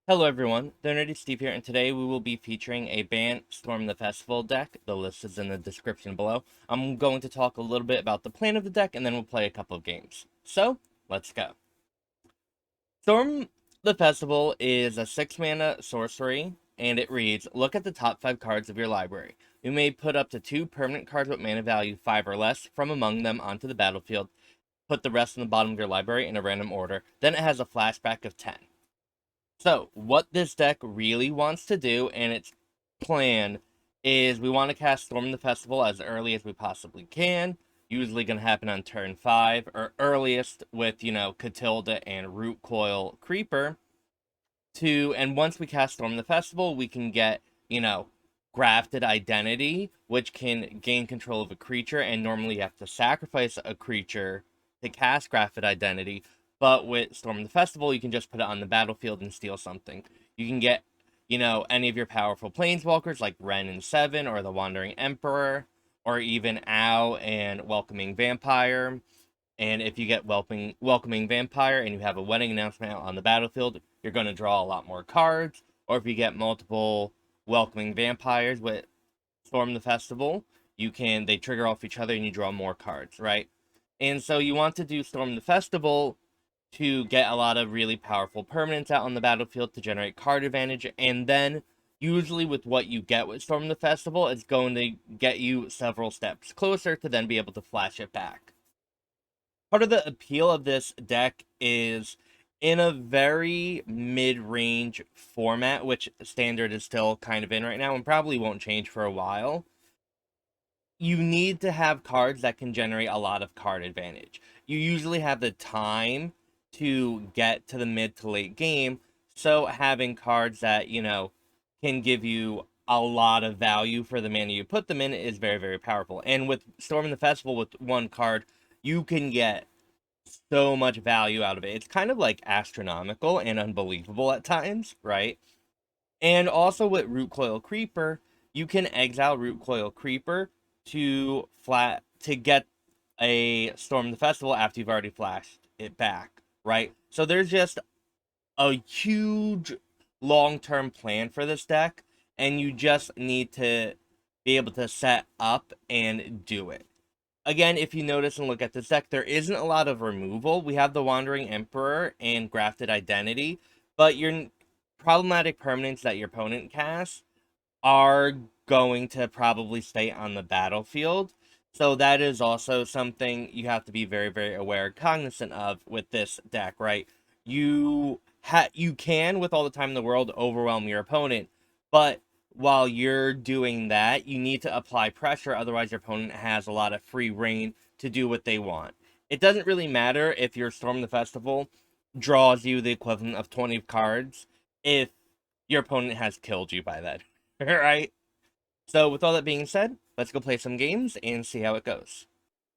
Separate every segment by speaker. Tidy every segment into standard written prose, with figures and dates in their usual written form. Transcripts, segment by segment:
Speaker 1: Hello everyone, The Nerdy Steve here, and today we will be featuring a Bant Storm the Festival deck. The list is in the description below. I'm going to talk a little bit about the plan of the deck, and then we'll play a couple of games. So, let's go. Storm the Festival is a 6-mana sorcery, and it reads, look at the top 5 cards of your library. You may put up to 2 permanent cards with mana value 5 or less from among them onto the battlefield. Put the rest in the bottom of your library in a random order. Then it has a flashback of 10. So, what this deck really wants to do, and its plan, is we want to cast Storm the Festival as early as we possibly can. Usually going to happen on turn 5, or earliest with, Katilda and Rootcoil Creeper. And once we cast Storm the Festival, we can get, Grafted Identity, which can gain control of a creature, and normally you have to sacrifice a creature to cast Grafted Identity. But with Storm the Festival, you can just put it on the battlefield and steal something. You can get, any of your powerful planeswalkers like Wrenn and Seven or the Wandering Emperor, or even Owl and Welcoming Vampire. And if you get Welcoming Vampire and you have a wedding announcement on the battlefield, you're going to draw a lot more cards. Or if you get multiple Welcoming Vampires with Storm the Festival, they trigger off each other and you draw more cards, right? And so you want to do Storm the Festival to get a lot of really powerful permanents out on the battlefield to generate card advantage, and then usually with what you get with Storm the Festival, it's going to get you several steps closer to then be able to flash it back. Part of the appeal of this deck is in a very mid-range format, which Standard is still kind of in right now and probably won't change for a while. You need to have cards that can generate a lot of card advantage. You usually have the time to get to the mid to late game, so having cards that, can give you a lot of value for the mana you put them in is very, very powerful. And with Storm the Festival, with one card, you can get so much value out of it. It's kind of like astronomical and unbelievable at times, right? And also with Rootcoil Creeper, you can exile Rootcoil Creeper to get a Storm the Festival after you've already flashed it back, right? So there's just a huge long-term plan for this deck, and you just need to be able to set up and do it. Again, if you notice and look at this deck, there isn't a lot of removal. We have the Wandering Emperor and Grafted Identity, but your problematic permanents that your opponent casts are going to probably stay on the battlefield. So that is also something you have to be very, very aware, cognizant of with this deck, right? You can, with all the time in the world, overwhelm your opponent, but while you're doing that, you need to apply pressure, otherwise your opponent has a lot of free reign to do what they want. It doesn't really matter if your Storm the Festival draws you the equivalent of 20 cards if your opponent has killed you by that. Right? So, with all that being said, let's go play some games and see how it goes.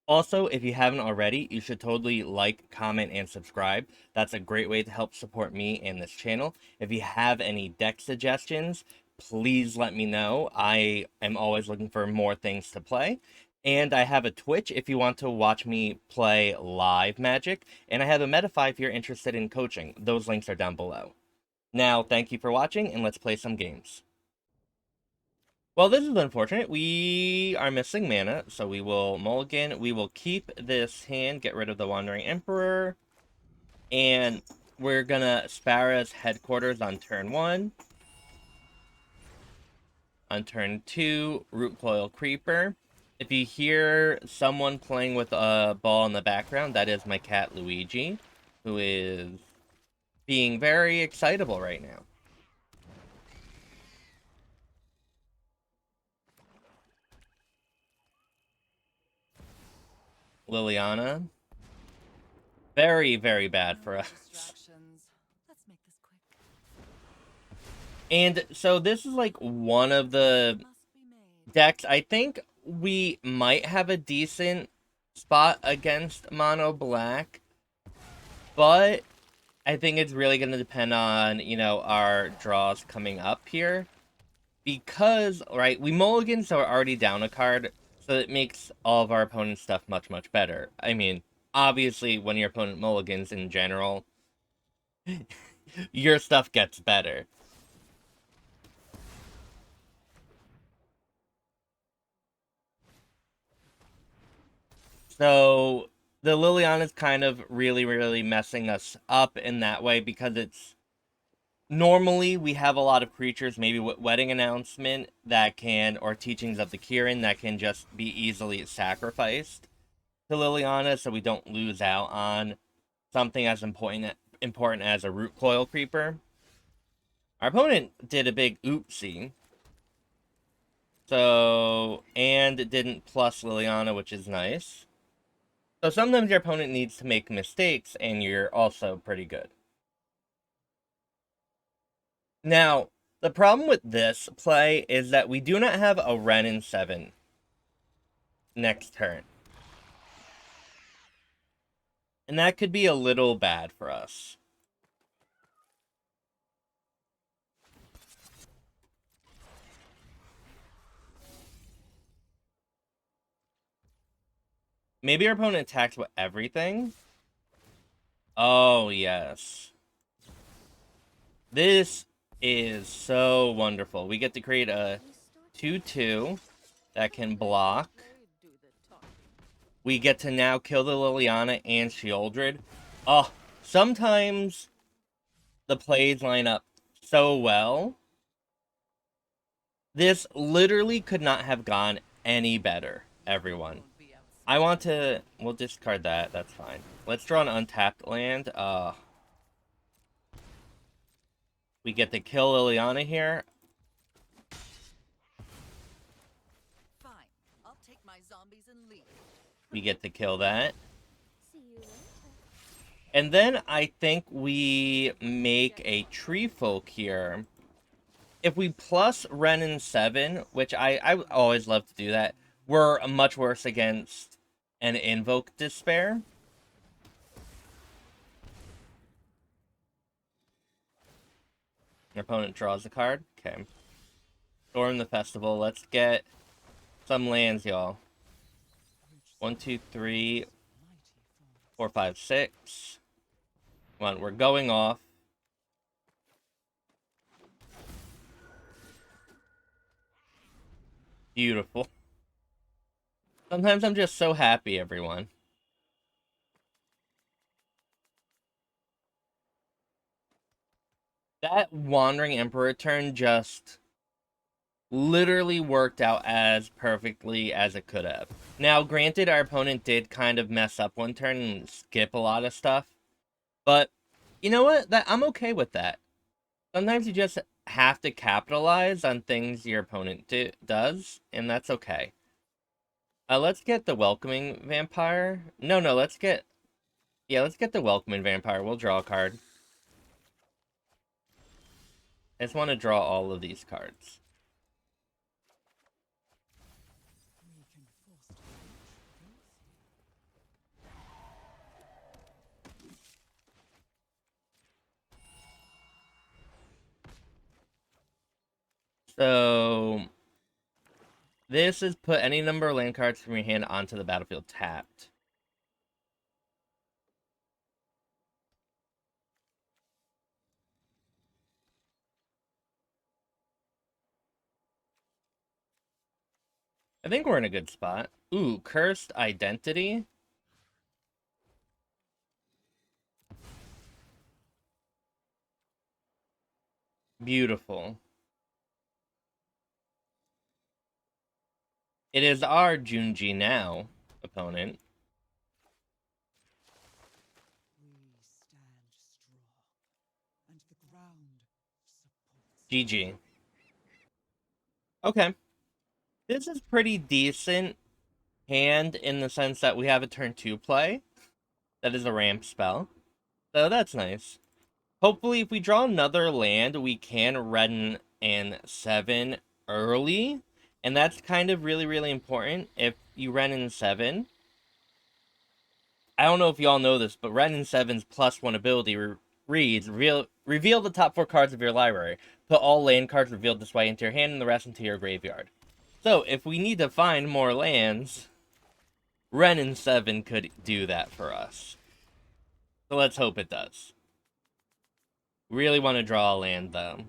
Speaker 1: Also, if you haven't already, you should totally like, comment, and subscribe. That's a great way to help support me and this channel. If you have any deck suggestions, please let me know. I am always looking for more things to play. And I have a Twitch if you want to watch me play live Magic. And I have a Metafy if you're interested in coaching. Those links are down below. Now, thank you for watching, and let's play some games. Well, this is unfortunate. We are missing mana, so we will mulligan. We will keep this hand, get rid of the Wandering Emperor, and we're gonna Spara's Headquarters on turn 1. On turn 2, Rootcoil Creeper. If you hear someone playing with a ball in the background, that is my cat Luigi, who is being very excitable right now. Liliana. Very, very bad for us. And so this is like one of the decks. I think we might have a decent spot against Mono Black, but I think it's really going to depend on, our draws coming up here. Because, right, we mulligan, so we're already down a card, so it makes all of our opponent's stuff much, much better. I mean, obviously, when your opponent mulligans in general, your stuff gets better. So the Liliana's kind of really messing us up in that way because it's normally we have a lot of creatures, maybe with Wedding Announcement that can, or Teachings of the Kirin that can just be easily sacrificed to Liliana, so we don't lose out on something as important as a Rootcoil Creeper. Our opponent did a big oopsie. So, and it didn't plus Liliana, which is nice. So sometimes your opponent needs to make mistakes, and you're also pretty good. Now, the problem with this play is that we do not have a Wrenn and Seven next turn. And that could be a little bad for us. Maybe our opponent attacks with everything. Oh, yes. This is so wonderful. We get to create a 2/2 that can block. We get to now kill the Liliana and Sheoldred. Oh, sometimes the plays line up so well. This literally could not have gone any better, everyone. I want to... We'll discard that. That's fine. Let's draw an untapped land. We get to kill Liliana here.
Speaker 2: Fine. I'll take my zombies and leave.
Speaker 1: We get to kill that. And then I think we make a Tree Folk here. If we plus Wrenn and Seven, which I always love to do that, we're much worse against an Invoke Despair. Your opponent draws a card. Okay. Storm the Festival. Let's get some lands, y'all. 1, 2, 3, 4, 5, 6. Come on, we're going off. Beautiful. Sometimes I'm just so happy, everyone. That Wandering Emperor turn just literally worked out as perfectly as it could have. Now, granted, our opponent did kind of mess up one turn and skip a lot of stuff, but you know what? I'm okay with that. Sometimes you just have to capitalize on things your opponent does, and that's okay. Let's get the Welcoming Vampire. No, let's get... Yeah, let's get the Welcoming Vampire. We'll draw a card. I just want to draw all of these cards. So... This is put any number of land cards from your hand onto the battlefield tapped. I think we're in a good spot. Ooh, Cursed Identity. Beautiful. It is our Junji now, opponent. GG. Okay. This is pretty decent hand in the sense that we have a turn 2 play. That is a ramp spell. So that's nice. Hopefully, if we draw another land, we can Wrenn and Seven early. And that's kind of really important. If you Wrenn and Seven, I don't know if y'all know this, but Wrenn and Seven's +1 ability reads, reveal the top 4 cards of your library. Put all land cards revealed this way into your hand and the rest into your graveyard. So, if we need to find more lands, Wrenn and Seven could do that for us. So let's hope it does. Really want to draw a land, though.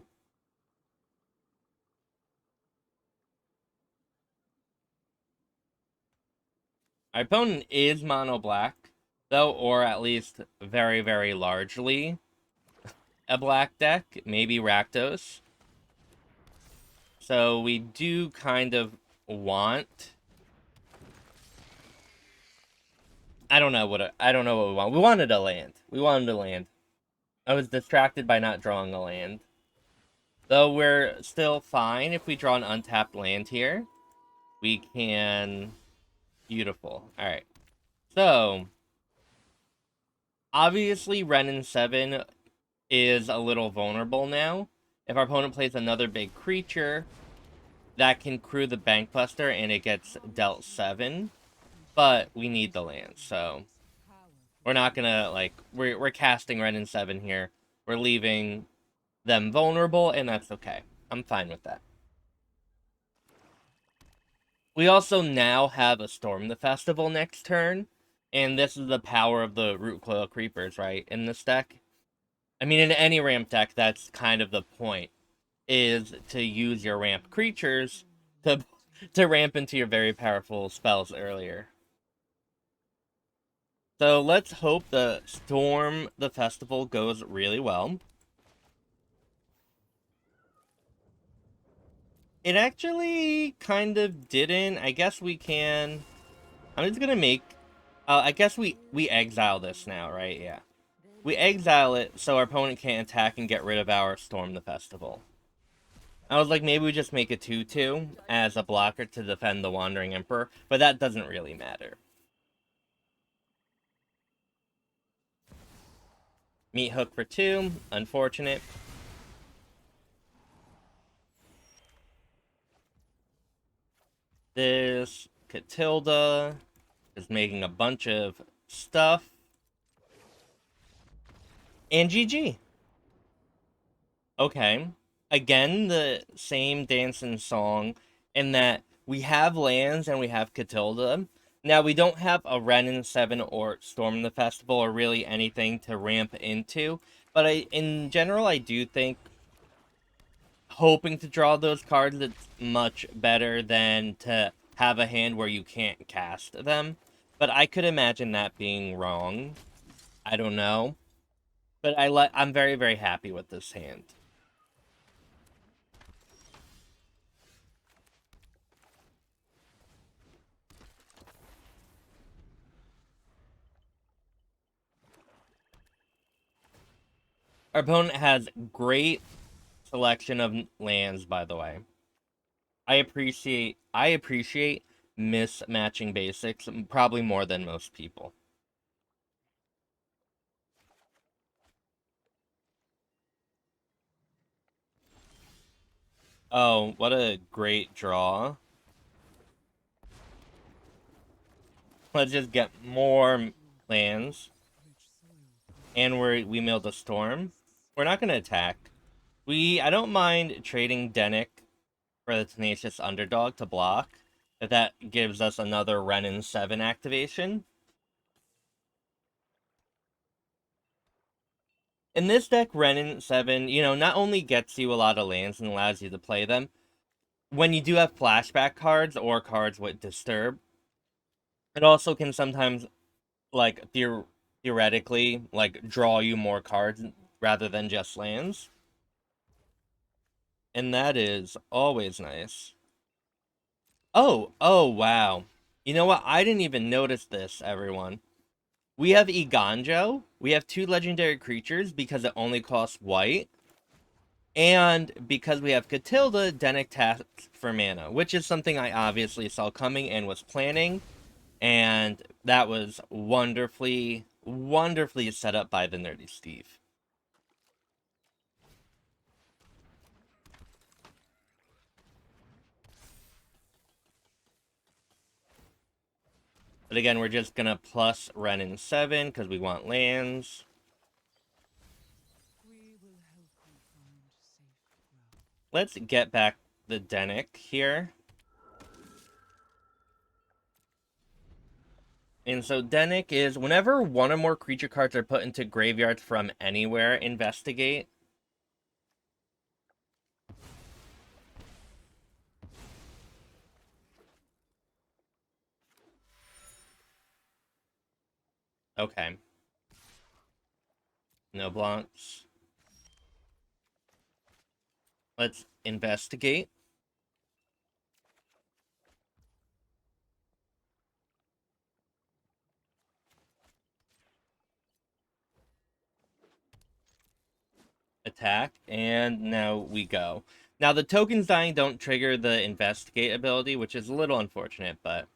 Speaker 1: Our opponent is mono black, though, or at least very, very largely a black deck, maybe Rakdos. So we do kind of want... I don't know what we want. We wanted a land. We wanted a land. I was distracted by not drawing a land. Though we're still fine if we draw an untapped land here. We can... Beautiful. Alright. So... Obviously, Wrenn and Seven is a little vulnerable now. If our opponent plays another big creature, that can crew the Bankbuster and it gets dealt 7. But we need the land, so... We're not gonna, like... We're casting Wrenn and Seven here. We're leaving them vulnerable, and that's okay. I'm fine with that. We also now have a Storm the Festival next turn, and this is the power of the Rootcoil Creepers, right, in this deck. I mean, in any ramp deck, that's kind of the point, is to use your ramp creatures to ramp into your very powerful spells earlier. So let's hope the Storm the Festival goes really well. It actually kind of didn't. I guess we can... I'm just gonna make... I guess we exile this now, right? Yeah. We exile it so our opponent can't attack and get rid of our Storm the Festival. I was like, maybe we just make a 2/2 as a blocker to defend the Wandering Emperor, but that doesn't really matter. Meat Hook for 2, unfortunate. This Katilda is making a bunch of stuff. And GG. Okay. Again, the same dance and song in that we have lands and we have Katilda. Now, we don't have a Wrenn and Seven or Storm the Festival or really anything to ramp into. But in general, I do think hoping to draw those cards is much better than to have a hand where you can't cast them. But I could imagine that being wrong. I don't know. But I'm very, very happy with this hand. Our opponent has great selection of lands, by the way. I appreciate mismatching basics probably more than most people. Oh, what a great draw. Let's just get more lands. And we milled a Storm. We're not going to attack. I don't mind trading Dennick for the Tenacious Underdog to block, if that gives us another Wrenn and Seven activation. In this deck, Wrenn and Seven, not only gets you a lot of lands and allows you to play them, when you do have flashback cards or cards with Disturb, it also can sometimes, like, theoretically, like, draw you more cards rather than just lands. And that is always nice. Oh, wow. You know what? I didn't even notice this, everyone. We have Eiganjo. We have 2 legendary creatures because it only costs white. And because we have Katilda, Dennick tasks for mana, which is something I obviously saw coming and was planning. And that was wonderfully, wonderfully set up by the Nerdy Steve. But again, we're just gonna plus Wrenn and Seven because we want lands. Let's get back the Dennick here. And so Dennick is, whenever one or more creature cards are put into graveyards from anywhere, investigate. Okay. No blocks. Let's investigate. Attack, and now we go. Now, the tokens dying don't trigger the investigate ability, which is a little unfortunate, but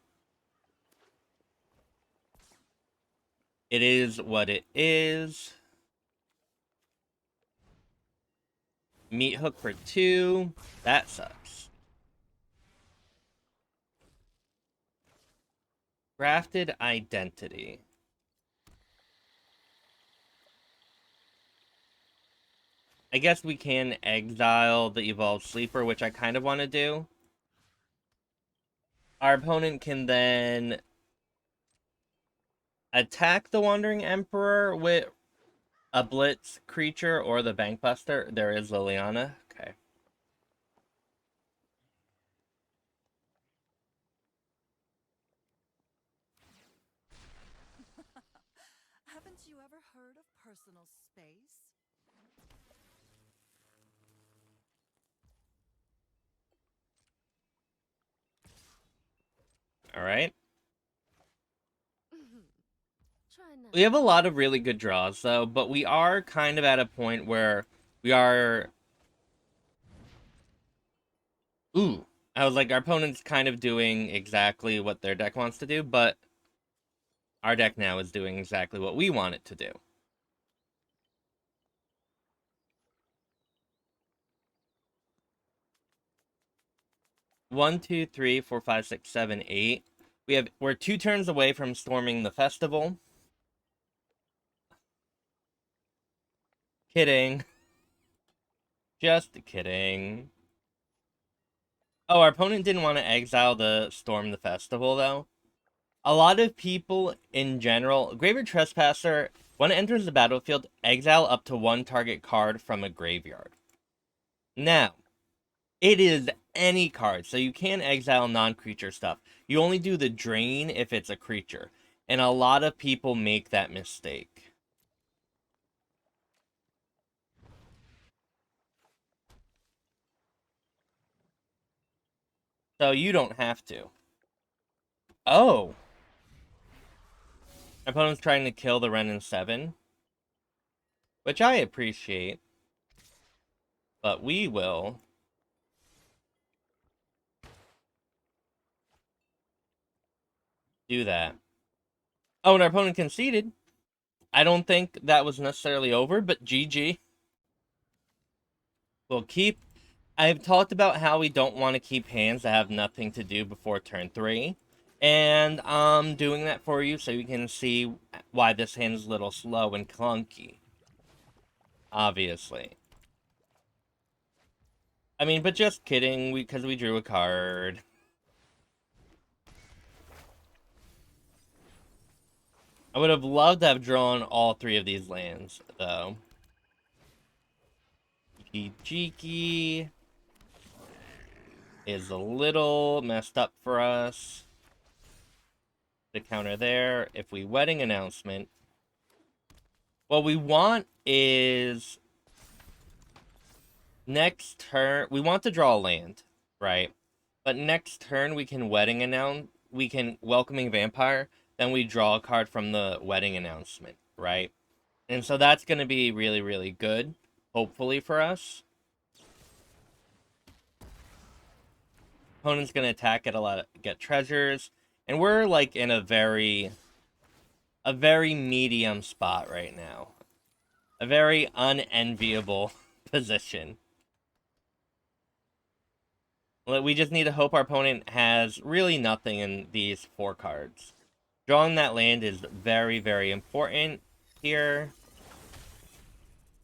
Speaker 1: it is what it is. Meat hook for 2. That sucks. Grafted Identity. I guess we can exile the Evolved Sleeper, which I kind of want to do. Our opponent can then attack the Wandering Emperor with a Blitz creature or the Bankbuster. There is Liliana. Okay.
Speaker 2: Haven't you ever heard of personal space?
Speaker 1: All right.
Speaker 3: Try not.
Speaker 1: We have a lot of really good draws, though, but we are kind of at a point where we are... Ooh. I was like, our opponent's kind of doing exactly what their deck wants to do, but our deck now is doing exactly what we want it to do. One, two, three, four, five, six, seven, eight. We're 2 turns away from storming the festival. Kidding. Just kidding. Oh, our opponent didn't want to exile the storm the festival, though. A lot of people in general, Graveyard Trespasser, when it enters the battlefield, exile up to 1 target card from a graveyard. Now, it is any card, so you can exile non-creature stuff. You only do the drain if it's a creature, and a lot of people make that mistake. So you don't have to. Oh! My opponent's trying to kill the Wrenn and Seven, which I appreciate, but we will do that. Oh, and our opponent conceded. I don't think that was necessarily over, but GG. We'll keep... I've talked about how we don't want to keep hands that have nothing to do before turn 3. And I'm doing that for you so you can see why this hand is a little slow and clunky. Obviously. I mean, but just kidding, because we drew a card. I would have loved to have drawn all 3 of these lands, though. Jiki is a little messed up for us. The counter there. If we Wedding Announcement, what we want is next turn, we want to draw a land, right? But next turn we can Wedding Announce, we can Welcoming Vampire, then we draw a card from the Wedding Announcement, right? And so that's going to be really, really good, hopefully for us. Opponent's going to attack, get treasures, and we're like in a very medium spot right now. A very unenviable position. We just need to hope our opponent has really nothing in these 4 cards. Drawing that land is very, very important here.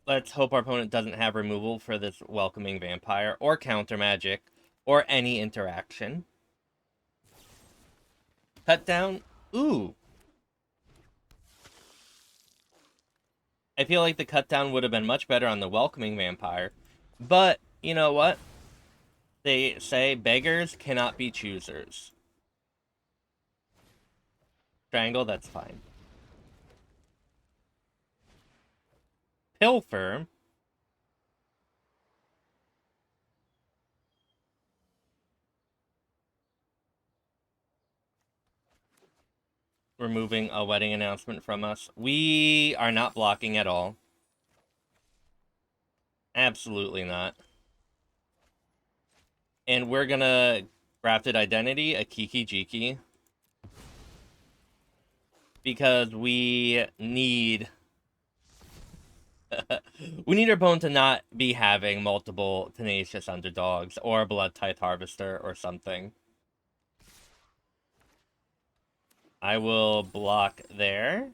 Speaker 1: Let's hope our opponent doesn't have removal for this Welcoming Vampire, or Counter Magic, or any interaction. Cut down. Ooh. I feel like the cut down would have been much better on the Welcoming Vampire. But, you know what? They say beggars cannot be choosers. Strangle, that's fine. Pilfer. Removing a wedding announcement from us. We are not blocking at all. Absolutely not. And we're gonna Grafted Identity, a Kiki Jiki. Because we need... we need our opponent to not be having multiple Tenacious Underdogs or a Blood Tithe Harvester or something. I will block there.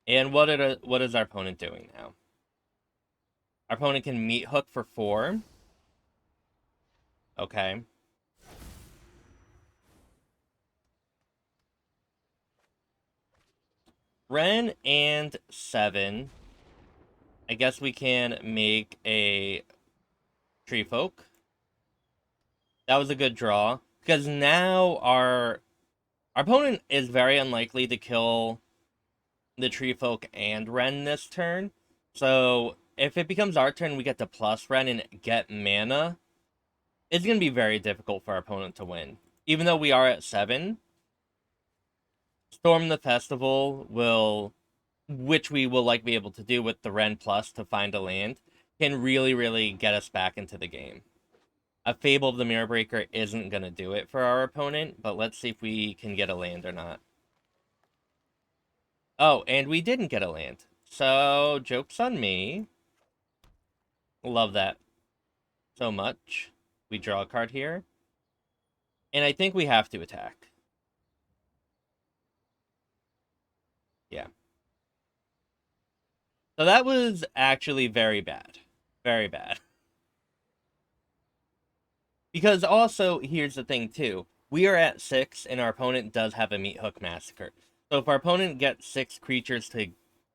Speaker 1: And what is our opponent doing now? Our opponent can meat hook for 4. Okay. Wrenn and Seven. I guess we can make a Tree Folk. That was a good draw. Because now our opponent is very unlikely to kill the Tree Folk and Wrenn this turn. So if it becomes our turn, we get to plus Wrenn and get mana. It's going to be very difficult for our opponent to win. Even though we are at 7, Storm the Festival will, which we will be able to do with the Wrenn plus to find a land, can really, really get us back into the game. A Fable of the Mirror Breaker isn't going to do it for our opponent, but let's see if we can get a land or not. Oh, and we didn't get a land. So, joke's on me. Love that so much. We draw a card here. And I think we have to attack. Yeah. So that was actually very bad. Very bad. Because also, here's the thing too. We are at 6, and our opponent does have a Meat Hook Massacre. So if our opponent gets 6 creatures to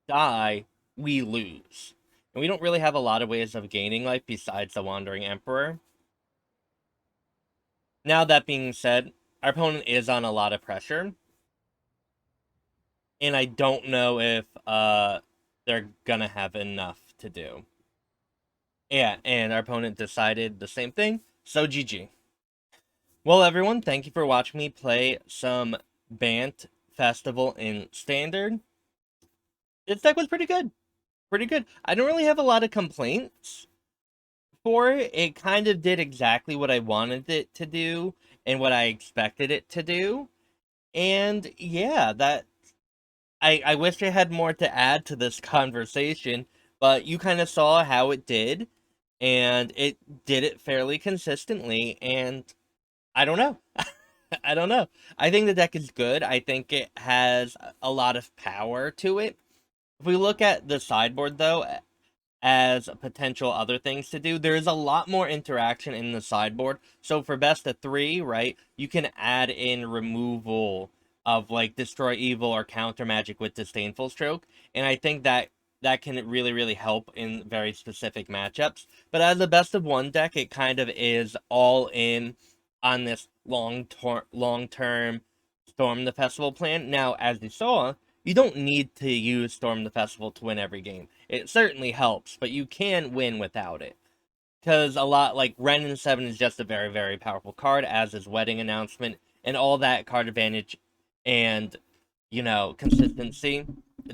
Speaker 1: die, we lose. And we don't really have a lot of ways of gaining life besides the Wandering Emperor. Now, that being said, our opponent is on a lot of pressure. And I don't know if they're gonna have enough to do. Yeah, and our opponent decided the same thing, so GG. Well, everyone, thank you for watching me play some Bant Festival in Standard. This deck was pretty good. Pretty good. I don't really have a lot of complaints for it. It kind of did exactly what I wanted it to do and what I expected it to do. And yeah, that I wish I had more to add to this conversation, but you kind of saw how it did, and it did it fairly consistently, and I don't know. I don't know. I think the deck is good. I think it has a lot of power to it. If we look at the sideboard, though, as potential other things to do, there is a lot more interaction in the sideboard. So for best of 3, right, you can add in removal of Destroy Evil or Counter Magic with Disdainful Stroke, and I think that can really, really help in very specific matchups. But as a best of 1 deck, it kind of is all in on this long-term Storm the Festival plan. Now, as you saw, you don't need to use Storm the Festival to win every game. It certainly helps, but you can win without it. Because a lot, Wrenn and Seven is just a very, very powerful card, as is Wedding Announcement, and all that card advantage and, consistency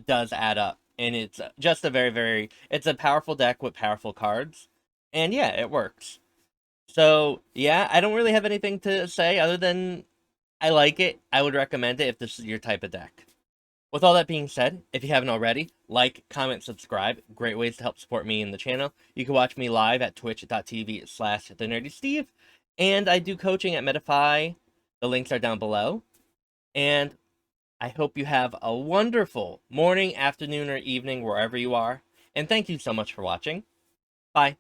Speaker 1: does add up. And it's just a very, very, it's a powerful deck with powerful cards. And yeah, it works. So, yeah, I don't really have anything to say other than I like it. I would recommend it if this is your type of deck. With all that being said, if you haven't already, like, comment, subscribe. Great ways to help support me in the channel. You can watch me live at twitch.tv/thenerdysteve. And I do coaching at Medify. The links are down below. And I hope you have a wonderful morning, afternoon, or evening, wherever you are. And thank you so much for watching. Bye.